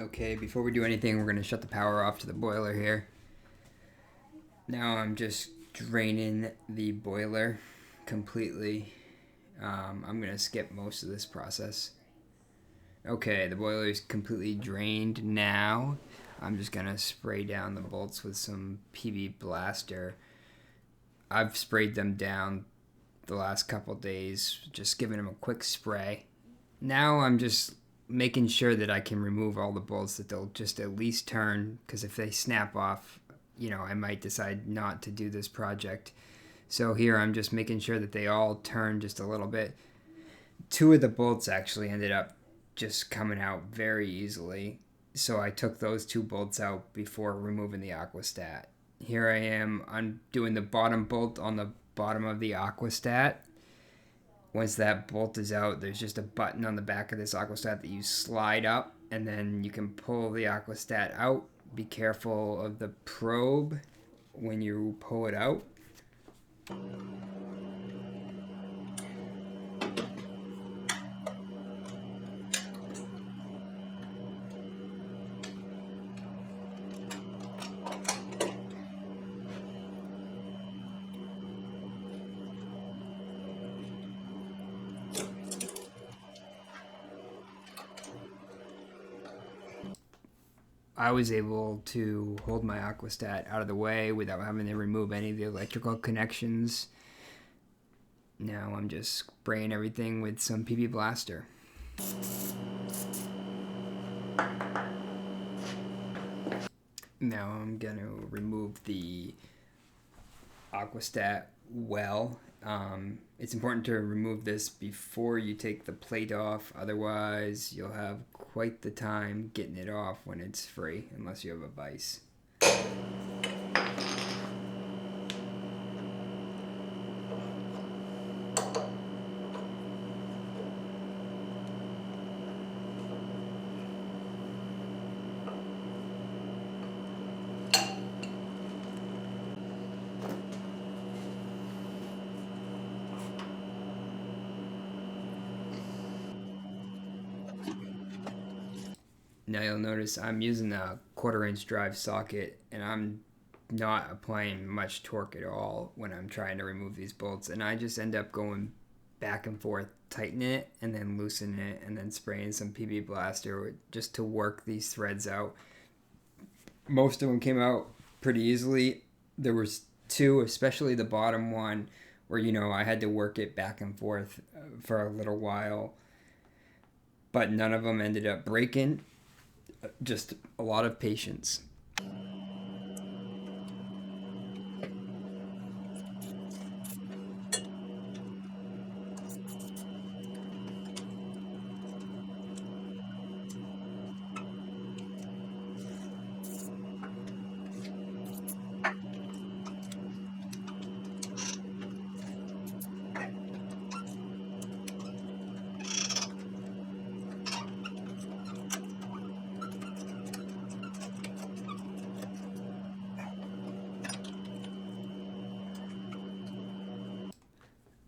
Okay, before we do anything, we're going to shut the power off to the boiler here. Now I'm just draining the boiler completely. I'm going to skip most of this process. Okay, the boiler is completely drained now. I'm just going to spray down the bolts with some PB Blaster. I've sprayed them down the last couple days, just giving them a quick spray. Now I'm just making sure that I can remove all the bolts, that they'll just at least turn, because if they snap off, I might decide not to do this project. So here I'm just making sure that they all turn just a little bit. Two of the bolts actually ended up just coming out very easily, so I took those two bolts out before removing the aquastat. Here I am undoing the bottom bolt on the bottom of the aquastat. Once that bolt is out, there's just a button on the back of this aquastat that you slide up, and then you can pull the aquastat out. Be careful of the probe when you pull it out. I was able to hold my aquastat out of the way without having to remove any of the electrical connections. Now I'm just spraying everything with some PB Blaster. Now I'm going to remove the aquastat well. It's important to remove this before you take the plate off, otherwise you'll have quite the time getting it off when it's free, unless you have a vise. Now you'll notice I'm using a 1/4-inch drive socket, and I'm not applying much torque at all when I'm trying to remove these bolts, and I just end up going back and forth, tightening it and then loosening it, and then spraying some PB Blaster just to work these threads out. Most of them came out pretty easily. There was two, especially the bottom one, where I had to work it back and forth for a little while, but none of them ended up breaking. Just a lot of patience.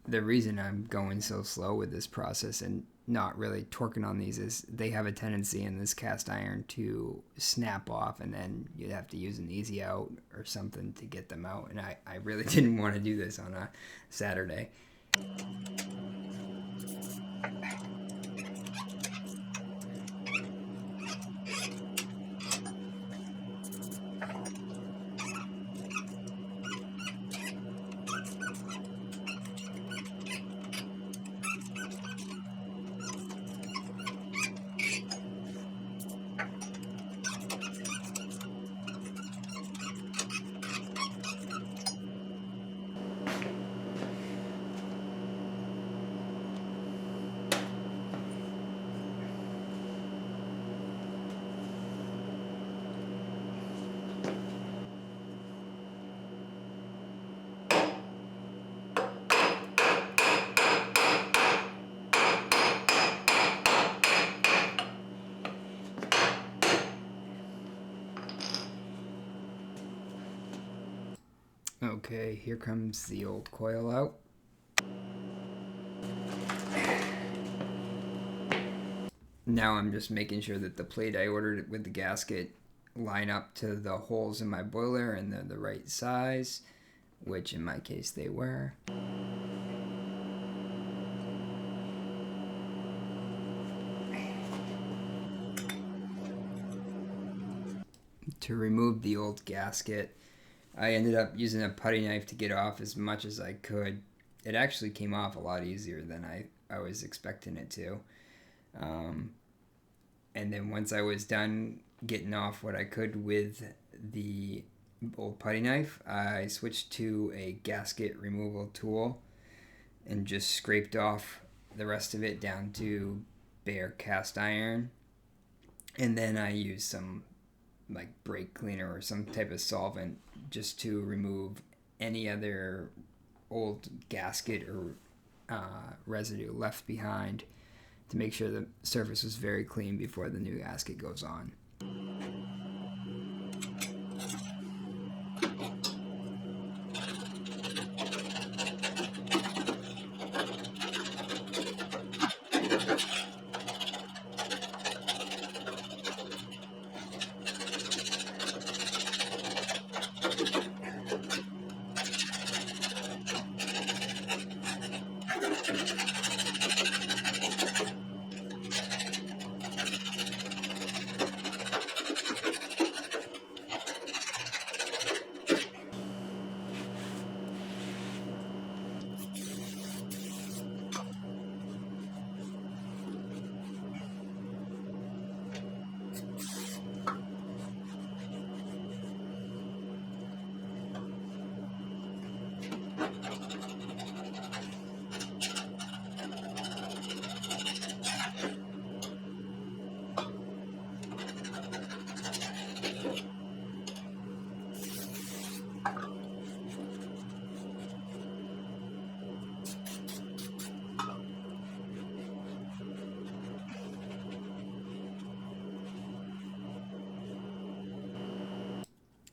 The reason I'm going so slow with this process and not really torquing on these is they have a tendency in this cast iron to snap off, and then you'd have to use an easy out or something to get them out, and I really didn't want to do this on a Saturday. Okay, here comes the old coil out. Now I'm just making sure that the plate I ordered with the gasket line up to the holes in my boiler and they're the right size, which in my case they were. To remove the old gasket, I ended up using a putty knife to get off as much as I could. It actually came off a lot easier than I was expecting it to. And then once I was done getting off what I could with the old putty knife, I switched to a gasket removal tool and just scraped off the rest of it down to bare cast iron. And then I used some like brake cleaner or some type of solvent just to remove any other old gasket or residue left behind, to make sure the surface was very clean before the new gasket goes on.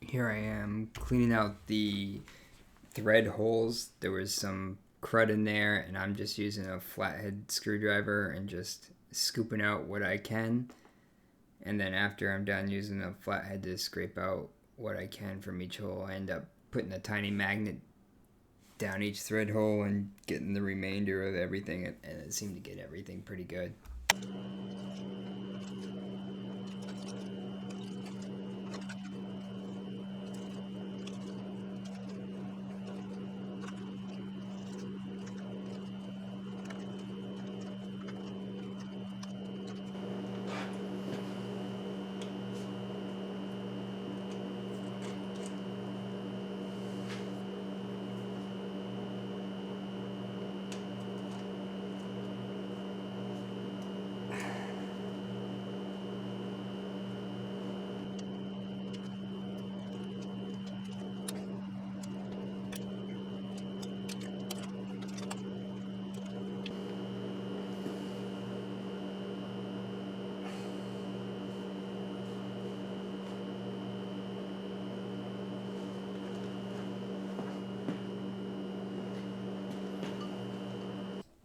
Here I am cleaning out the thread holes. There was some crud in there, and I'm just using a flathead screwdriver and just scooping out what I can. And then after I'm done using a flathead to scrape out what I can from each hole, I end up putting a tiny magnet down each thread hole and getting the remainder of everything, and it seemed to get everything pretty good.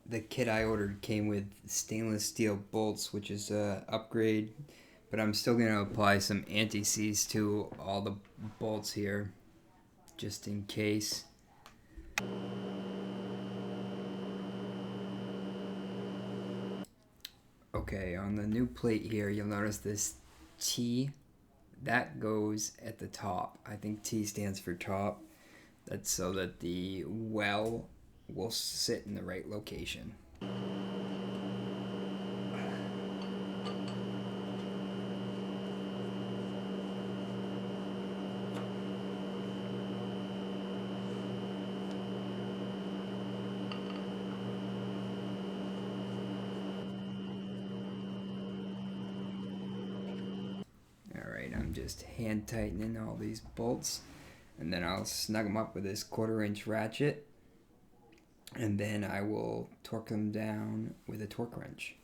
The kit I ordered came with stainless steel bolts, which is an upgrade, but I'm still going to apply some anti-seize to all the bolts here, just in case. Okay, on the new plate here, you'll notice this T, that goes at the top. I think T stands for top. That's so that the well will sit in the right location. Alright, I'm just hand tightening all these bolts, and then I'll snug them up with this 1/4-inch ratchet. And then I will torque them down with a torque wrench.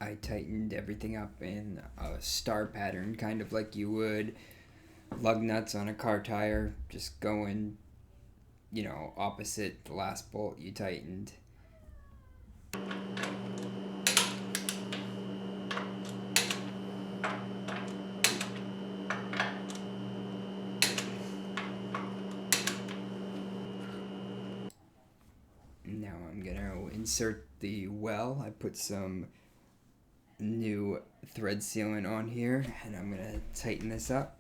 I tightened everything up in a star pattern, kind of like you would lug nuts on a car tire, just going, opposite the last bolt you tightened. Now I'm gonna insert the well. I put some new thread sealant on here, and I'm gonna tighten this up.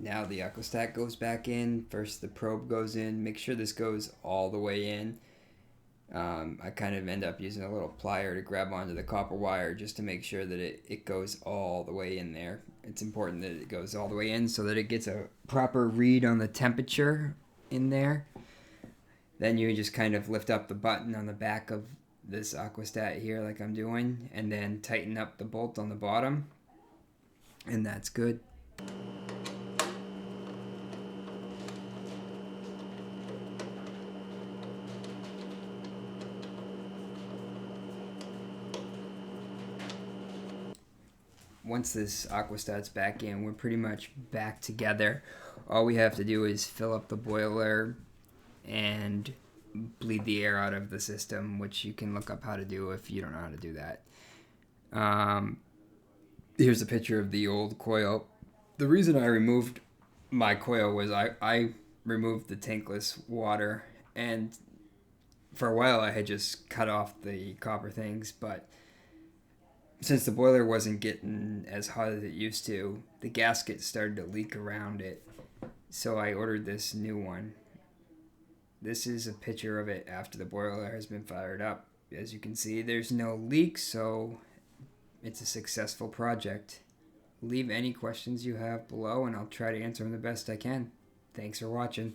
Now the aquastat goes back in. First the probe goes in. Make sure this goes all the way in. I kind of end up using a little plier to grab onto the copper wire just to make sure that it goes all the way in there. It's important that it goes all the way in so that it gets a proper read on the temperature in there. Then you just kind of lift up the button on the back of this aquastat here like I'm doing, and then tighten up the bolt on the bottom, and that's good. Once this aquastat's back in, we're pretty much back together. All we have to do is fill up the boiler and bleed the air out of the system, which you can look up how to do if you don't know how to do that. Here's a picture of the old coil. The reason I removed my coil was I removed the tankless water, and for a while I had just cut off the copper things, but since the boiler wasn't getting as hot as it used to, the gasket started to leak around it. So I ordered this new one. This is a picture of it after the boiler has been fired up. As you can see, there's no leak, so it's a successful project. Leave any questions you have below, and I'll try to answer them the best I can. Thanks for watching.